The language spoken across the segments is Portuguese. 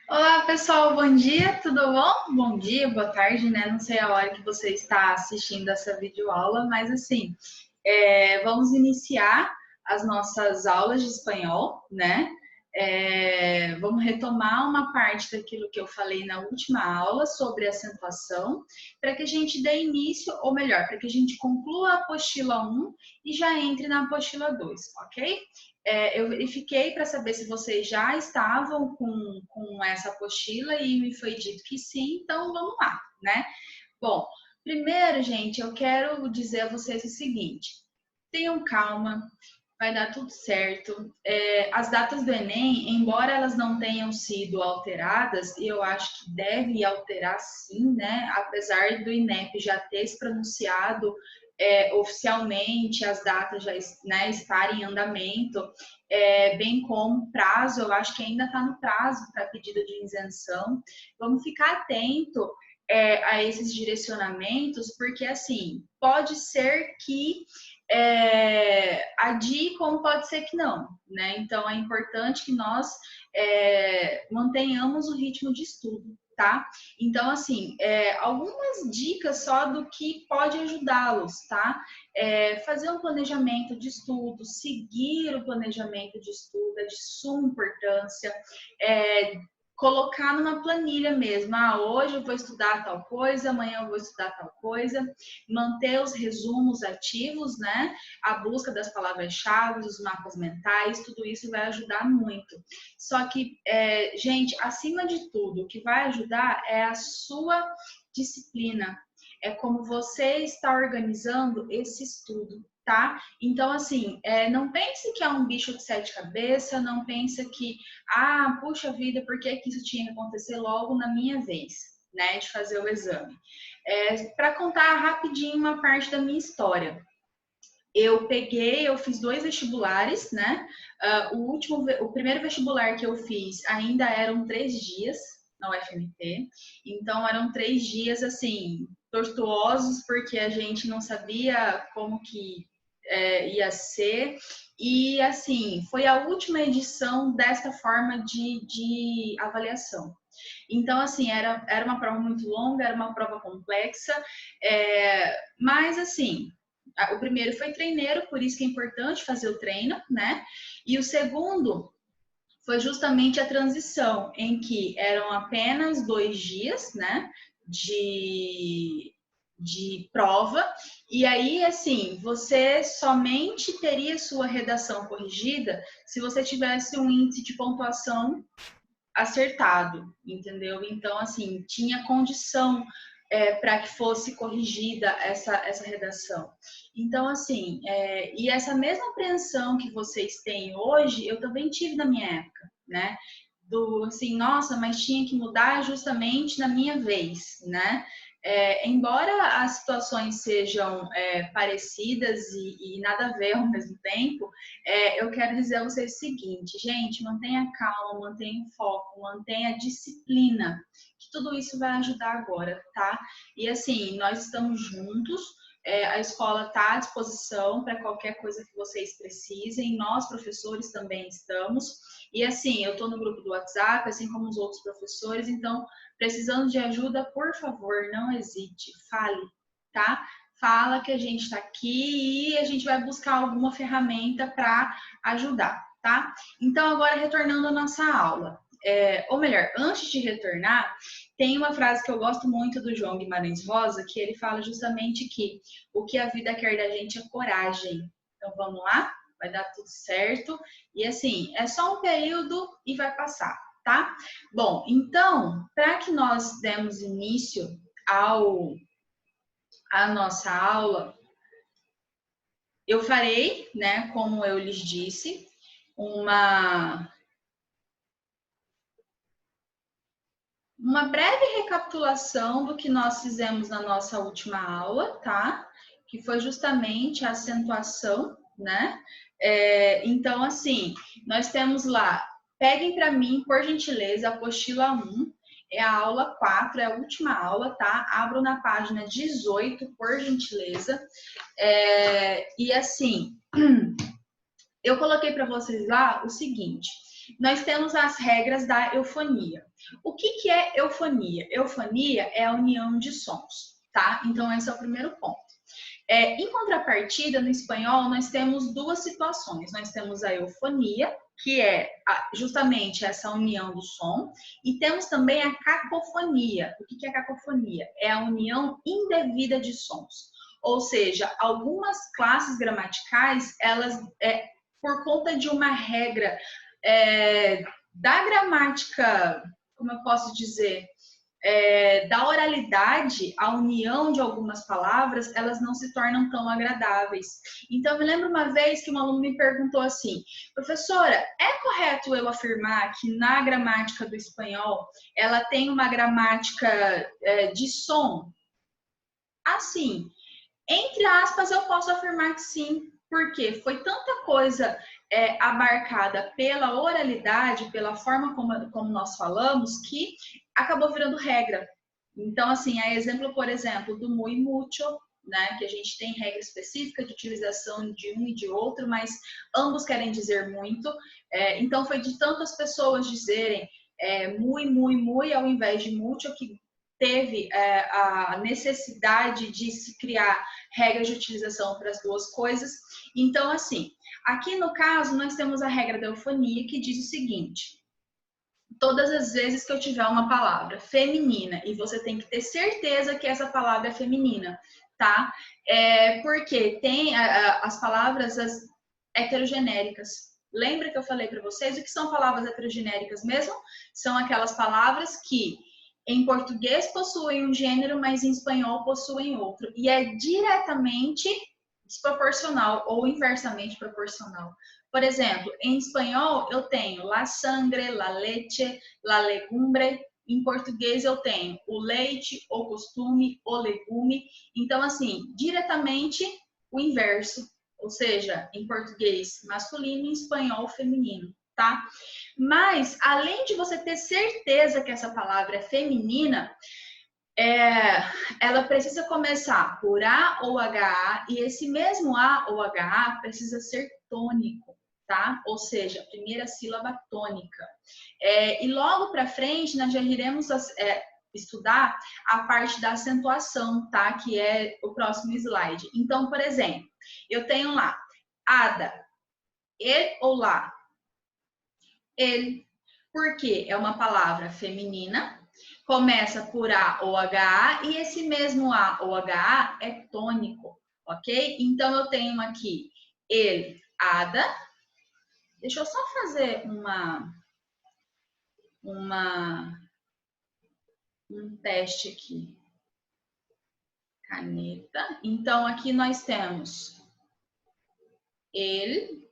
Olá, pessoal, bom dia, tudo bom? Bom dia, boa tarde, né? Não sei a hora que você está assistindo essa videoaula, mas assim, vamos iniciar as nossas aulas de espanhol, né? Vamos retomar uma parte daquilo que eu falei na última aula sobre acentuação, para que a gente dê início, ou melhor, para que a gente conclua a apostila 1 e já entre na apostila 2, ok? Eu verifiquei para saber se vocês já estavam com essa apostila e me foi dito que sim, então vamos lá, né? Bom, primeiro, gente, eu quero dizer a vocês o seguinte: tenham calma, vai dar tudo certo. As datas do Enem, embora elas não tenham sido alteradas, e eu acho que deve alterar sim, né? Apesar do INEP já ter se pronunciado oficialmente, as datas já, né, estarem em andamento, bem como prazo, eu acho que ainda está no prazo para pedido de isenção. Vamos ficar atento a esses direcionamentos, porque assim, pode ser que adie, como pode ser que não, né? Então é importante que nós mantenhamos o ritmo de estudo, tá? Então, assim, algumas dicas só do que pode ajudá-los, tá? Fazer um planejamento de estudo, seguir o planejamento de estudo é de suma importância. Colocar numa planilha mesmo. Hoje eu vou estudar tal coisa, amanhã eu vou estudar tal coisa. Manter os resumos ativos, né? A busca das palavras-chave, os mapas mentais, tudo isso vai ajudar muito. Só que, gente, acima de tudo, o que vai ajudar é a sua disciplina. É como você está organizando esse estudo, tá? Então, assim, não pense que é um bicho de sete cabeças, não pense que puxa vida, por que isso tinha que acontecer logo na minha vez, né, de fazer o exame? Para contar rapidinho uma parte da minha história. Eu fiz 2 vestibulares, né? O primeiro vestibular que eu fiz ainda eram 3 dias na UFMT, então eram 3 dias assim tortuosos porque a gente não sabia como que ia ser. E assim, foi a última edição desta forma de avaliação. Então, assim, era uma prova muito longa, era uma prova complexa, mas assim, o primeiro foi treineiro, por isso que é importante fazer o treino, né? E o segundo foi justamente a transição, em que eram apenas 2 dias, né? De prova, e aí, assim, você somente teria sua redação corrigida se você tivesse um índice de pontuação acertado, entendeu? Então, assim, tinha condição para que fosse corrigida essa redação. Então, assim, e essa mesma apreensão que vocês têm hoje, eu também tive na minha época, né? Do assim, nossa, mas tinha que mudar justamente na minha vez, né? Embora as situações sejam parecidas e nada a ver ao mesmo tempo, eu quero dizer a vocês o seguinte, gente, mantenha calma, mantenha o foco, mantenha a disciplina, que tudo isso vai ajudar agora, tá? E assim, nós estamos juntos, a escola está à disposição para qualquer coisa que vocês precisem, nós, professores, também estamos. E assim, eu estou no grupo do WhatsApp, assim como os outros professores, então, precisando de ajuda, por favor, não hesite, fale, tá? Fala que a gente está aqui e a gente vai buscar alguma ferramenta para ajudar, tá? Então, agora retornando à nossa aula. Ou melhor, antes de retornar, tem uma frase que eu gosto muito do João Guimarães Rosa, que ele fala justamente que o que a vida quer da gente é coragem. Então, vamos lá? Vai dar tudo certo. E assim, é só um período e vai passar, tá? Bom, então, para que nós demos início à nossa aula, eu farei, né, como eu lhes disse, uma breve recapitulação do que nós fizemos na nossa última aula, tá? Que foi justamente a acentuação, né? Então, assim, nós temos lá, peguem para mim, por gentileza, a apostila 1, é a aula 4, é a última aula, tá? Abro na página 18, por gentileza. E assim, eu coloquei para vocês lá o seguinte: nós temos as regras da eufonia. O que é eufonia? Eufonia é a união de sons, tá? Então, esse é o primeiro ponto. Em contrapartida, no espanhol, nós temos duas situações. Nós temos a eufonia, que é justamente essa união do som, e temos também a cacofonia. O que é cacofonia? É a união indevida de sons. Ou seja, algumas classes gramaticais, elas, por conta de uma regra da gramática, como eu posso dizer, da oralidade, a união de algumas palavras, elas não se tornam tão agradáveis. Então, eu me lembro uma vez que um aluno me perguntou assim: professora, é correto eu afirmar que na gramática do espanhol ela tem uma gramática de som? Assim, entre aspas, eu posso afirmar que sim, porque foi tanta coisa abarcada pela oralidade, pela forma como nós falamos, que acabou virando regra. Então, assim, é exemplo, por exemplo, do muy mucho, né, que a gente tem regra específica de utilização de um e de outro, mas ambos querem dizer muito. Então, foi de tantas pessoas dizerem muy, ao invés de mucho, que teve a necessidade de se criar regras de utilização para as duas coisas. Então, assim, aqui no caso, nós temos a regra da eufonia, que diz o seguinte: todas as vezes que eu tiver uma palavra feminina, e você tem que ter certeza que essa palavra é feminina, tá? Porque tem as palavras heterogenéricas. Lembra que eu falei para vocês o que são palavras heterogenéricas mesmo? São aquelas palavras que em português possuem um gênero, mas em espanhol possuem outro. E é diretamente desproporcional ou inversamente proporcional. Por exemplo, em espanhol eu tenho la sangre, la leche, la legumbre. Em português eu tenho o leite, o costume, o legume. Então, assim, diretamente o inverso. Ou seja, em português masculino, em espanhol feminino, tá? Mas, além de você ter certeza que essa palavra é feminina, ela precisa começar por A ou HA, e esse mesmo A ou HA precisa ser tônico, tá? Ou seja, a primeira sílaba tônica. E logo para frente, nós já iremos estudar a parte da acentuação, tá? Que é o próximo slide. Então, por exemplo, eu tenho lá, ada, ele ou lá. Ele, porque é uma palavra feminina, começa por A ou HA, e esse mesmo A ou HA é tônico, ok? Então, eu tenho aqui ele, ada. Deixa eu só fazer um teste aqui. Caneta. Então, aqui nós temos ele,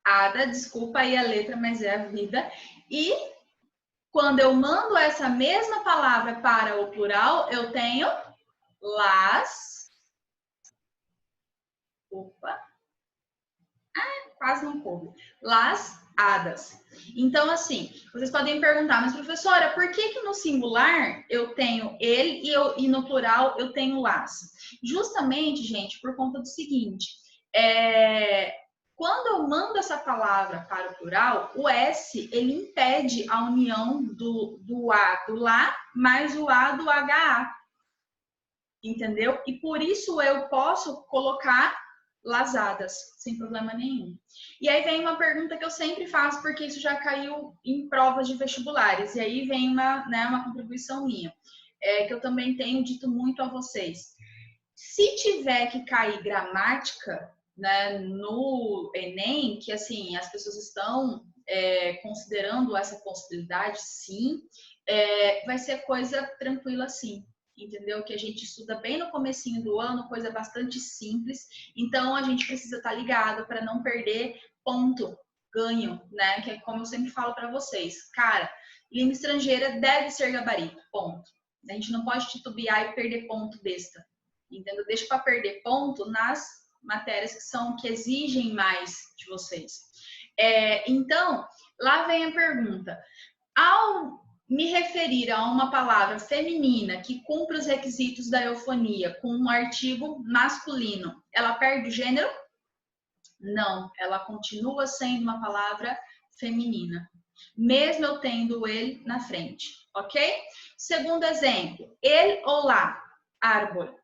ada, desculpa aí a letra, mas é a vida. E quando eu mando essa mesma palavra para o plural, eu tenho las. Opa. Quase não coube. Las hadas. Então, assim, vocês podem perguntar, mas professora, por que no singular eu tenho ele e no plural eu tenho las? Justamente, gente, por conta do seguinte, quando eu mando essa palavra para o plural, o S, ele impede a união do A do lá mais o A do HA. Entendeu? E por isso eu posso colocar lasadas, sem problema nenhum. E aí vem uma pergunta que eu sempre faço, porque isso já caiu em provas de vestibulares. E aí vem uma contribuição minha, que eu também tenho dito muito a vocês. Se tiver que cair gramática, né, no Enem, que assim, as pessoas estão considerando essa possibilidade, sim, vai ser coisa tranquila, sim. Entendeu? Que a gente estuda bem no comecinho do ano, coisa bastante simples. Então, a gente precisa estar ligado para não perder ponto, ganho, né? Que é como eu sempre falo para vocês. Cara, língua estrangeira deve ser gabarito, ponto. A gente não pode titubear e perder ponto besta. Entendeu? Deixa para perder ponto nas matérias que exigem mais de vocês. Então, lá vem a pergunta. Ao me referir a uma palavra feminina que cumpre os requisitos da eufonia com um artigo masculino, ela perde o gênero? Não, ela continua sendo uma palavra feminina, mesmo eu tendo ele na frente, ok? Segundo exemplo, el olá, árvore.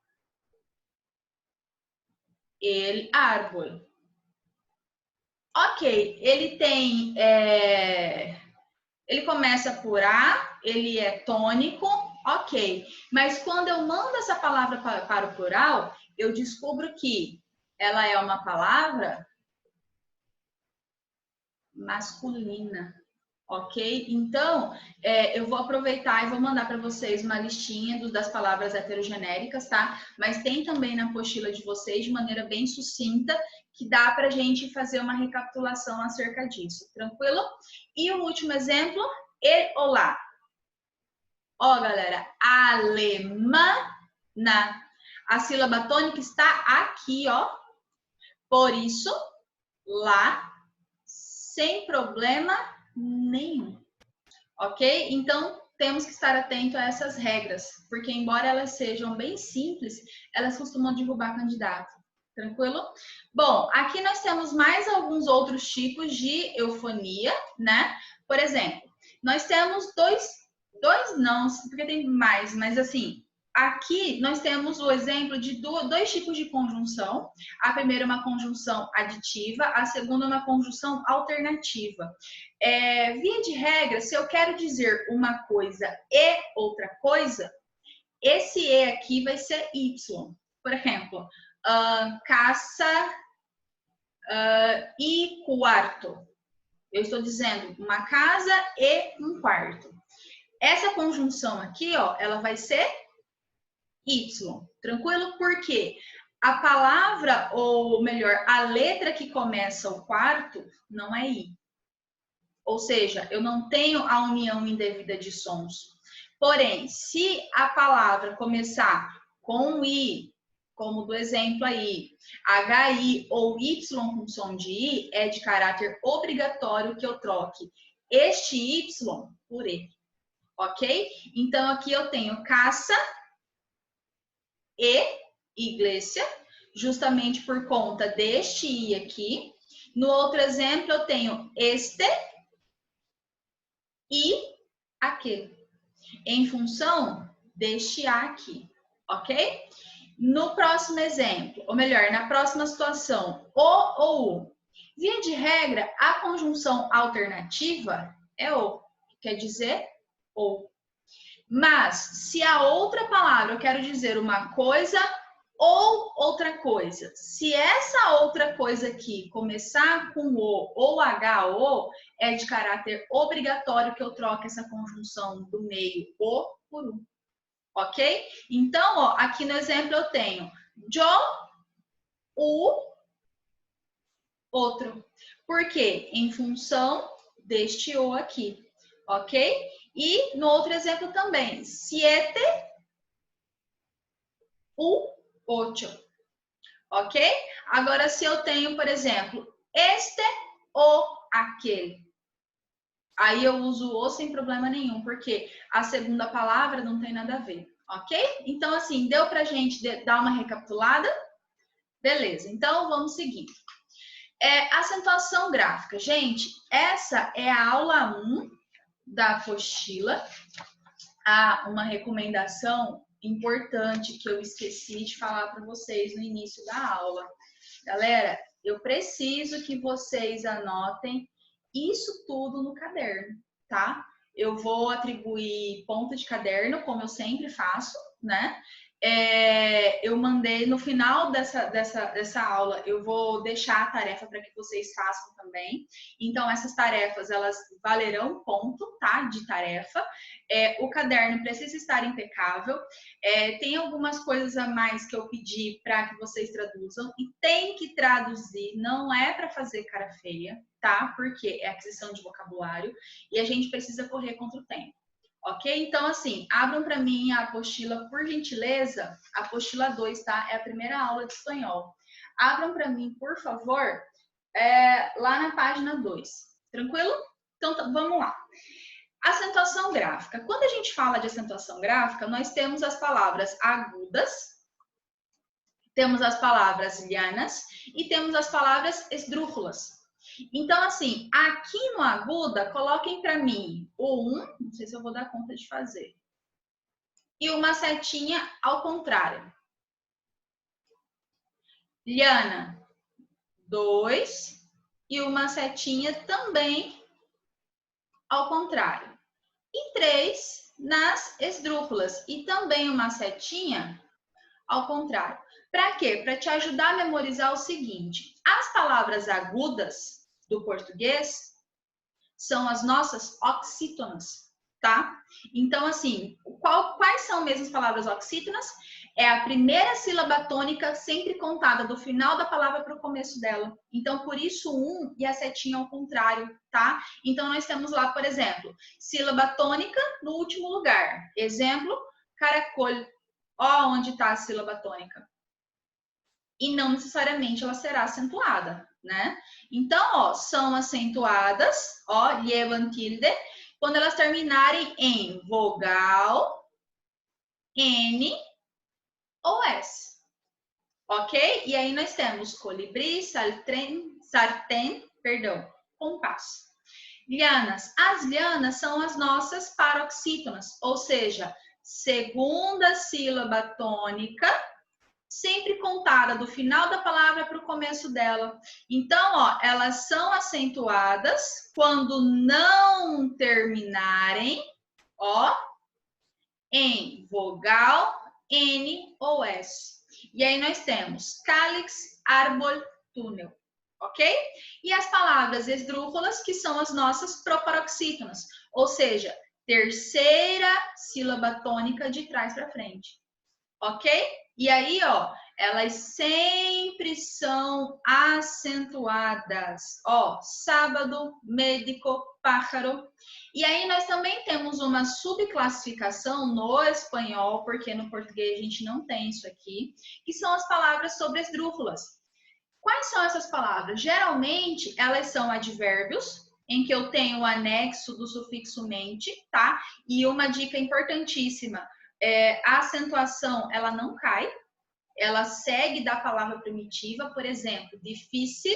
El árbol. Ok, ele tem... ele começa por A, ele é tônico, ok. Mas quando eu mando essa palavra para o plural, eu descubro que ela é uma palavra masculina, ok? Então, eu vou aproveitar e vou mandar para vocês uma listinha das palavras heterogenéricas, tá? Mas tem também na apostila de vocês, de maneira bem sucinta, que dá para a gente fazer uma recapitulação acerca disso, tranquilo? E o último exemplo, el olá. Ó, galera, alemã, a sílaba tônica está aqui, ó. Por isso, lá, sem problema nenhum. Ok? Então, temos que estar atento a essas regras, porque embora elas sejam bem simples, elas costumam derrubar candidato. Tranquilo? Bom, aqui nós temos mais alguns outros tipos de eufonia, né? Por exemplo, nós temos dois não, porque tem mais, mas assim, aqui nós temos o exemplo de dois tipos de conjunção. A primeira é uma conjunção aditiva, a segunda é uma conjunção alternativa. Via de regra, se eu quero dizer uma coisa e outra coisa, esse e aqui vai ser y. Por exemplo, caça e quarto. Eu estou dizendo uma casa e um quarto. Essa conjunção aqui, ó, ela vai ser y. Tranquilo? Por quê? A palavra, ou melhor, a letra que começa o quarto não é i. Ou seja, eu não tenho a união indevida de sons. Porém, se a palavra começar com i, como do exemplo aí, HI ou Y com som de I, é de caráter obrigatório que eu troque este Y por E. Ok? Então, aqui eu tenho caça e igreja, justamente por conta deste I aqui. No outro exemplo, eu tenho este e aquele, em função deste A aqui, ok? No próximo exemplo, ou melhor, na próxima situação, o ou o. Via de regra, a conjunção alternativa é o, que quer dizer ou. Mas, se a outra palavra eu quero dizer uma coisa ou outra coisa, se essa outra coisa aqui começar com o ou HO, é de caráter obrigatório que eu troque essa conjunção do meio o por um. Ok? Então, ó, aqui no exemplo eu tenho yo, o, outro. Por quê? Em função deste o aqui. Ok? E no outro exemplo também, siete, o, ocho. Ok? Agora, se eu tenho, por exemplo, este ou aquele, aí eu uso o sem problema nenhum, porque a segunda palavra não tem nada a ver. Ok? Então, assim, deu pra gente dar uma recapitulada? Beleza, então vamos seguir. Acentuação gráfica. Gente, essa é a aula 1 da apostila. Uma recomendação importante que eu esqueci de falar para vocês no início da aula. Galera, eu preciso que vocês anotem isso tudo no caderno, tá? Eu vou atribuir ponto de caderno, como eu sempre faço, né? Eu mandei no final dessa aula, eu vou deixar a tarefa para que vocês façam também. Então, essas tarefas, elas valerão ponto, tá? De tarefa. O caderno precisa estar impecável. Tem algumas coisas a mais que eu pedi para que vocês traduzam. E tem que traduzir, não é para fazer cara feia, tá? Porque é aquisição de vocabulário e a gente precisa correr contra o tempo. Ok? Então, assim, abram para mim a apostila, por gentileza, a apostila 2, tá? É a primeira aula de espanhol. Abram para mim, por favor, lá na página 2. Tranquilo? Então, vamos lá. Acentuação gráfica. Quando a gente fala de acentuação gráfica, nós temos as palavras agudas, Temos as palavras lianas e temos as palavras esdrúxulas. Então, assim, aqui no aguda, coloquem para mim o 1, não sei se eu vou dar conta de fazer, e uma setinha ao contrário. Liana, 2, e uma setinha também ao contrário. E 3 nas esdrúxulas, e também uma setinha ao contrário. Para quê? Para te ajudar a memorizar o seguinte: as palavras agudas do português são as nossas oxítonas, tá? Então, assim, quais são mesmo as palavras oxítonas? É a primeira sílaba tônica sempre contada do final da palavra para o começo dela. Então, por isso, um e a setinha ao contrário, tá? Então, nós temos lá, por exemplo, sílaba tônica no último lugar. Exemplo, caracol. Ó, onde está a sílaba tônica. E não necessariamente ela será acentuada, né? Então, ó, são acentuadas, ó, llevan tilde, quando elas terminarem em vogal, N ou S, ok? E aí nós temos colibri, sartén, compasso. Lianas. As lianas são as nossas paroxítonas, ou seja, segunda sílaba tônica, sempre contada do final da palavra para o começo dela. Então, ó, elas são acentuadas quando não terminarem, ó, em vogal, N ou S. E aí nós temos cálix, árbol, túnel, ok? E as palavras esdrúxulas, que são as nossas proparoxítonas, ou seja, terceira sílaba tônica de trás para frente, ok? E aí, ó, elas sempre são acentuadas. Ó, sábado, médico, pájaro. E aí nós também temos uma subclassificação no espanhol, porque no português a gente não tem isso aqui, que são as palavras sobre esdrúxulas. Quais são essas palavras? Geralmente, elas são advérbios, em que eu tenho o anexo do sufixo mente, tá? E uma dica importantíssima, a acentuação, ela não cai, ela segue da palavra primitiva, por exemplo, difícil,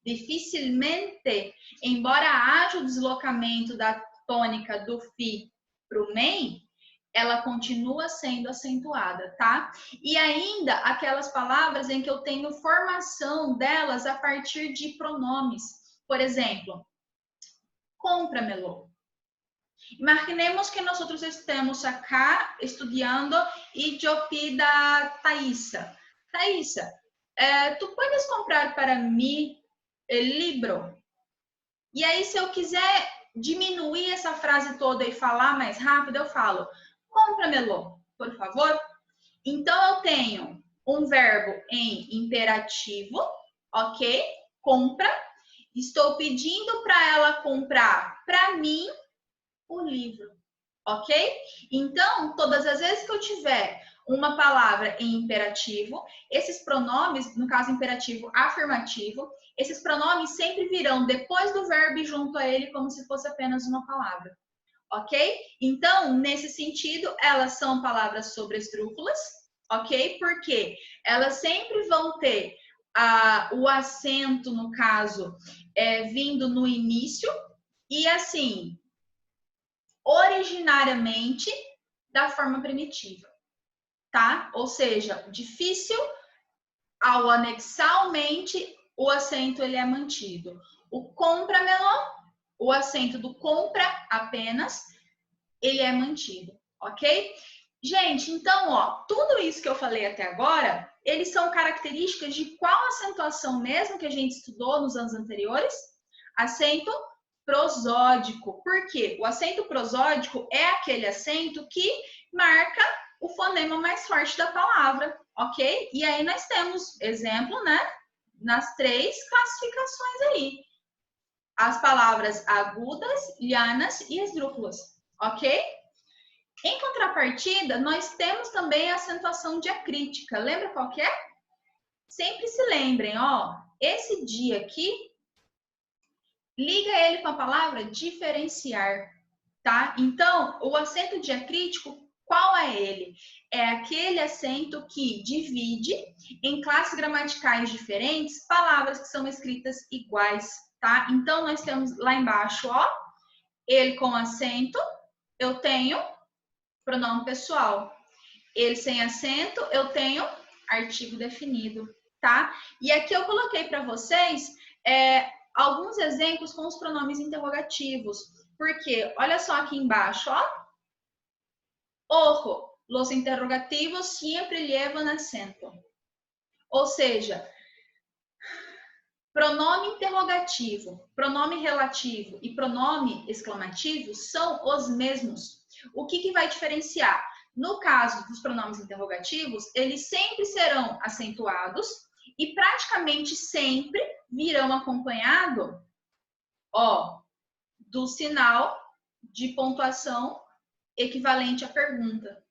dificilmente, embora haja o deslocamento da tônica do fi para o men, ela continua sendo acentuada, tá? E ainda aquelas palavras em que eu tenho formação delas a partir de pronomes. Por exemplo, cómpramelo. Imaginemos que nós estamos acá estudando e eu pido a Thaisa. Thaisa, tu podes comprar para mim o livro? E aí, se eu quiser diminuir essa frase toda e falar mais rápido, eu falo, compra-me-lo, por favor. Então, eu tenho um verbo em imperativo, ok? Compra. Estou pedindo para ela comprar para mim o livro, ok? Então, todas as vezes que eu tiver uma palavra em imperativo, esses pronomes, no caso imperativo afirmativo, esses pronomes sempre virão depois do verbo e junto a ele como se fosse apenas uma palavra, ok? Então, nesse sentido, elas são palavras sobre esdrúxulas, ok? Porque elas sempre vão ter o acento, no caso, vindo no início e assim, originariamente da forma primitiva, tá? Ou seja, difícil, ao anexar o mente, o acento ele é mantido. O compra-melo, o acento do compra apenas, ele é mantido, ok? Gente, então, ó, tudo isso que eu falei até agora, eles são características de qual acentuação mesmo que a gente estudou nos anos anteriores? Acento prosódico. Por quê? O acento prosódico é aquele acento que marca o fonema mais forte da palavra, ok? E aí nós temos exemplo, né? Nas 3 classificações aí. As palavras agudas, lianas e esdrúxulas, ok? Em contrapartida, nós temos também a acentuação diacrítica. Lembra qual que é? Sempre se lembrem, ó, esse dia aqui, liga ele com a palavra diferenciar, tá? Então, o acento diacrítico Qual é ele? É aquele acento que divide em classes gramaticais diferentes palavras que são escritas iguais, tá? Então, nós temos lá embaixo, ó, ele com acento, eu tenho pronome pessoal. Ele sem acento, eu tenho artigo definido, tá? E aqui eu coloquei para vocês alguns exemplos com os pronomes interrogativos. Porque, olha só aqui embaixo, ó. Ojo, los interrogativos siempre llevan acento. Ou seja, pronome interrogativo, pronome relativo e pronome exclamativo são os mesmos. O que vai diferenciar? No caso dos pronomes interrogativos, eles sempre serão acentuados e praticamente sempre virão acompanhado, ó, do sinal de pontuação equivalente à pergunta.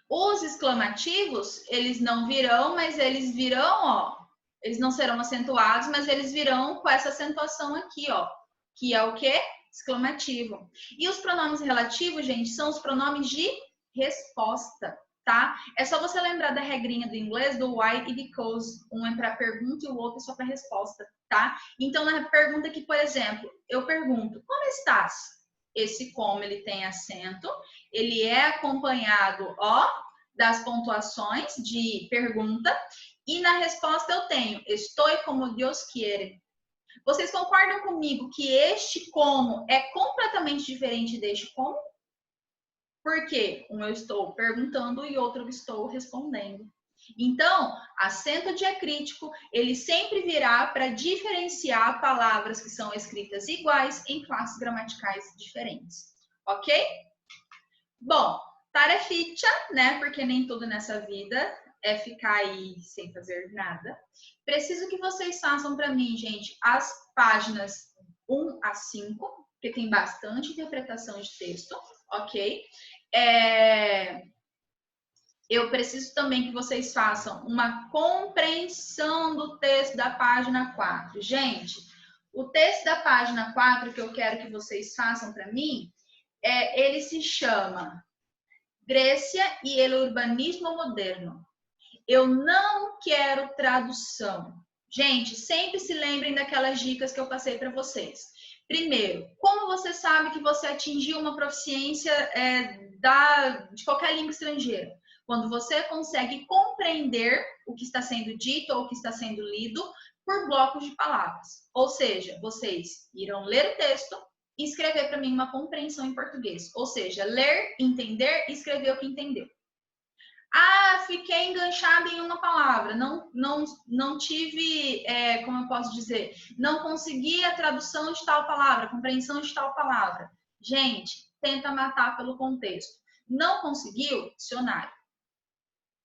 Os exclamativos, eles não virão, mas eles virão, ó, eles não serão acentuados, mas eles virão com essa acentuação aqui, ó, que é o quê? Exclamativo. E os pronomes relativos, gente, são os pronomes de resposta, tá? É só você lembrar da regrinha do inglês, do why e because. Um é para pergunta e o outro é só para resposta, tá? Então, na pergunta aqui, por exemplo, eu pergunto, como estás? Esse como, ele tem acento, ele é acompanhado, ó, das pontuações de pergunta, e na resposta eu tenho, estou como Deus quiere. Vocês concordam comigo que este como é completamente diferente deste como? Porque um eu estou perguntando e outro eu estou respondendo. Então, acento diacrítico, ele sempre virá para diferenciar palavras que são escritas iguais em classes gramaticais diferentes. Ok? Bom, tareficha, né? Porque nem tudo nessa vida é ficar aí sem fazer nada. Preciso que vocês façam para mim, gente, as páginas 1 a 5, porque tem bastante interpretação de texto, ok? Eu preciso também que vocês façam uma compreensão do texto da página 4. Gente, o texto da página 4 que eu quero que vocês façam para mim, ele se chama Grécia e el urbanismo moderno. Eu não quero tradução. Gente, sempre se lembrem daquelas dicas que eu passei para vocês. Primeiro, como você sabe que você atingiu uma proficiência de qualquer língua estrangeira? Quando você consegue compreender o que está sendo dito ou o que está sendo lido por blocos de palavras. Ou seja, vocês irão ler o texto e escrever para mim uma compreensão em português. Ou seja, ler, entender e escrever o que entendeu. Ah, fiquei enganchada em uma palavra, não tive, como eu posso dizer, não consegui a tradução de tal palavra, a compreensão de tal palavra. Gente, tenta matar pelo contexto. Não conseguiu? Dicionário.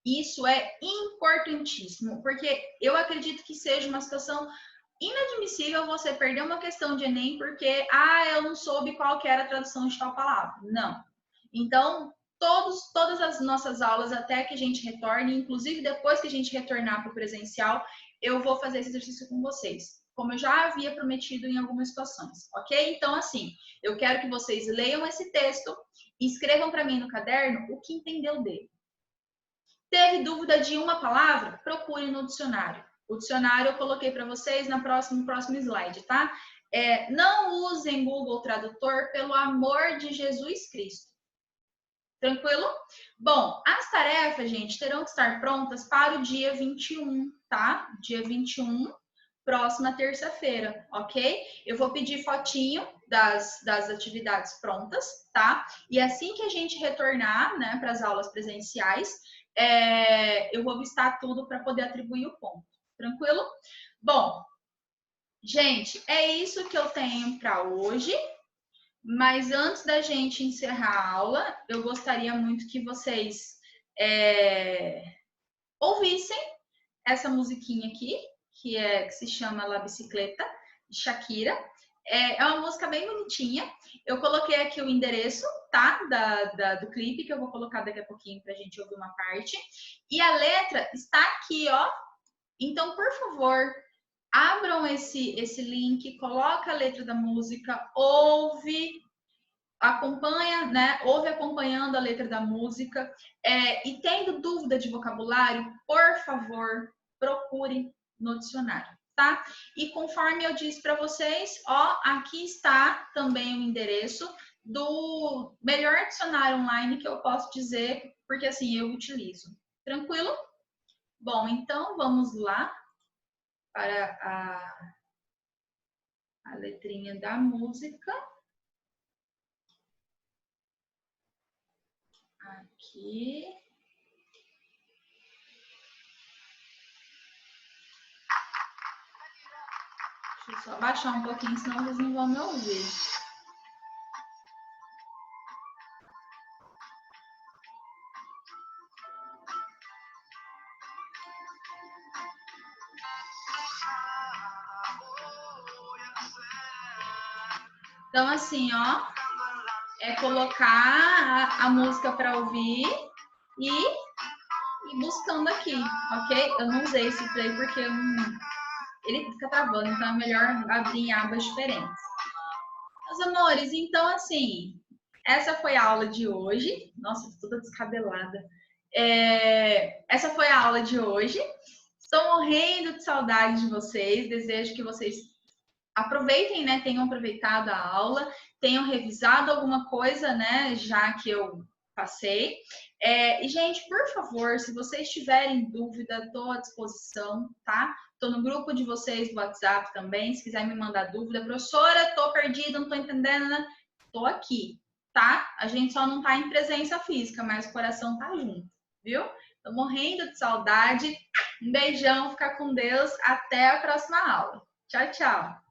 Isso é importantíssimo, porque eu acredito que seja uma situação inadmissível você perder uma questão de Enem porque, eu não soube qual que era a tradução de tal palavra. Não. Então, todas as nossas aulas, até que a gente retorne, inclusive depois que a gente retornar para o presencial, eu vou fazer esse exercício com vocês, como eu já havia prometido em algumas situações, ok? Então, assim, eu quero que vocês leiam esse texto e escrevam para mim no caderno o que entendeu dele. Teve dúvida de uma palavra? Procure no dicionário. O dicionário eu coloquei para vocês no próximo slide, tá? Não usem Google Tradutor, pelo amor de Jesus Cristo. Tranquilo? Bom, as tarefas, gente, terão que estar prontas para o dia 21, tá? Dia 21, próxima terça-feira, ok? Eu vou pedir fotinho das atividades prontas, tá? E assim que a gente retornar, né, para as aulas presenciais, eu vou listar tudo para poder atribuir o ponto. Tranquilo? Bom, gente, é isso que eu tenho para hoje. Mas antes da gente encerrar a aula, eu gostaria muito que vocês ouvissem essa musiquinha aqui, que se chama La Bicicleta, de Shakira. É uma música bem bonitinha. Eu coloquei aqui o endereço, tá? Do clipe, que eu vou colocar daqui a pouquinho pra gente ouvir uma parte. E a letra está aqui, ó. Então, por favor, abram esse link, coloca a letra da música, ouve acompanha, né? Ouve acompanhando a letra da música. E tendo dúvida de vocabulário, por favor, procure no dicionário, tá? E conforme eu disse para vocês, ó, aqui está também o endereço do melhor dicionário online que eu posso dizer, porque assim eu utilizo. Tranquilo? Bom, então vamos lá para a letrinha da música. Aqui. Deixa eu só baixar um pouquinho, senão vocês não vão me ouvir. Então, assim, ó, é colocar a música para ouvir e buscando aqui, ok? Eu não usei esse play porque ele fica travando, então é melhor abrir em abas diferentes. Meus amores, então, assim, essa foi a aula de hoje. Nossa, tô toda descabelada. Essa foi a aula de hoje. Estou morrendo de saudade de vocês. Desejo que vocês aproveitem, né? Tenham aproveitado a aula, tenham revisado alguma coisa, né? Já que eu passei. E, gente, por favor, se vocês tiverem dúvida, estou à disposição, tá? Estou no grupo de vocês do WhatsApp também. Se quiser me mandar dúvida, professora, estou perdida, não estou entendendo, né? Estou aqui, tá? A gente só não está em presença física, mas o coração tá junto, viu? Estou morrendo de saudade. Um beijão, fica com Deus. Até a próxima aula. Tchau, tchau.